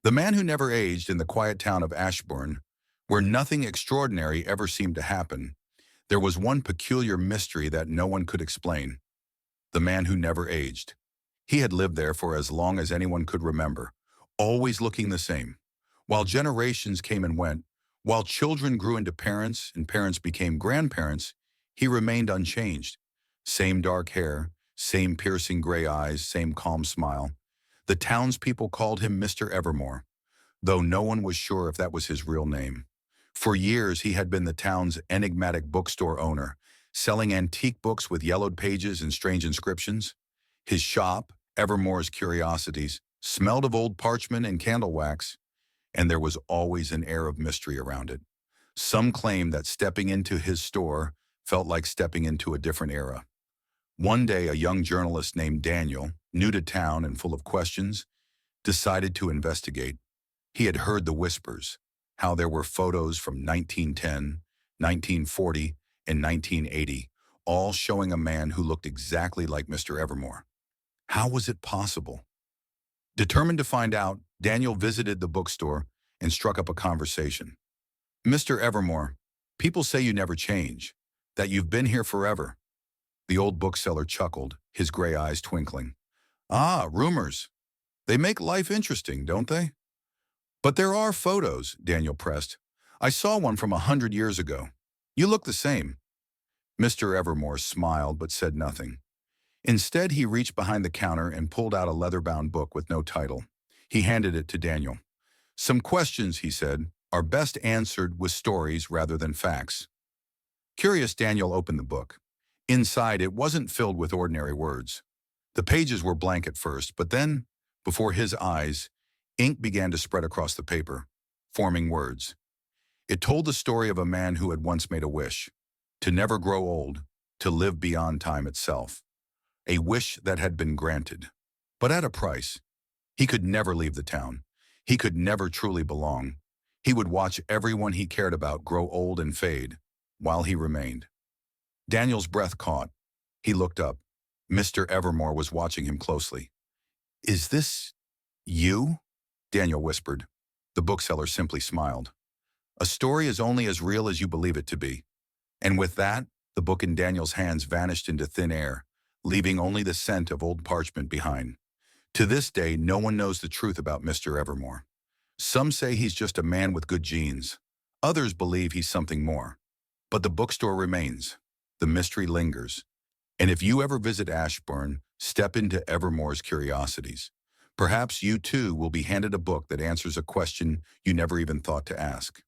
The man who never aged in the quiet town of Ashbourne, where nothing extraordinary ever seemed to happen, there was one peculiar mystery that no one could explain. The man who never aged. He had lived there for as long as anyone could remember, always looking the same. While generations came and went, while children grew into parents and parents became grandparents, he remained unchanged. Same dark hair, same piercing gray eyes, same calm smile. The townspeople called him Mr. Evermore, though no one was sure if that was his real name. For years, he had been the town's enigmatic bookstore owner, selling antique books with yellowed pages and strange inscriptions. His shop, Evermore's Curiosities, smelled of old parchment and candle wax, and there was always an air of mystery around it. Some claimed that stepping into his store felt like stepping into a different era. One day, a young journalist named Daniel, new to town and full of questions, decided to investigate. He had heard the whispers, how there were photos from 1910, 1940, and 1980, all showing a man who looked exactly like Mr. Evermore. How was it possible? Determined to find out, Daniel visited the bookstore and struck up a conversation. Mr. Evermore, people say you never change, that you've been here forever. The old bookseller chuckled, his gray eyes twinkling. Ah, rumors. They make life interesting, don't they? But there are photos, Daniel pressed. I saw one from 100 years ago. You look the same. Mr. Evermore smiled but said nothing. Instead, he reached behind the counter and pulled out a leather-bound book with no title. He handed it to Daniel. Some questions, he said, are best answered with stories rather than facts. Curious, Daniel opened the book. Inside, it wasn't filled with ordinary words. The pages were blank at first, but then, before his eyes, ink began to spread across the paper, forming words. It told the story of a man who had once made a wish, to never grow old, to live beyond time itself. A wish that had been granted, but at a price. He could never leave the town. He could never truly belong. He would watch everyone he cared about grow old and fade, while he remained. Daniel's breath caught. He looked up. Mr. Evermore was watching him closely. Is this you? Daniel whispered. The bookseller simply smiled. A story is only as real as you believe it to be. And with that, the book in Daniel's hands vanished into thin air, leaving only the scent of old parchment behind. To this day, no one knows the truth about Mr. Evermore. Some say he's just a man with good genes. Others believe he's something more. But the bookstore remains. The mystery lingers. And if you ever visit Ashbourne, step into Evermore's Curiosities. Perhaps you too will be handed a book that answers a question you never even thought to ask.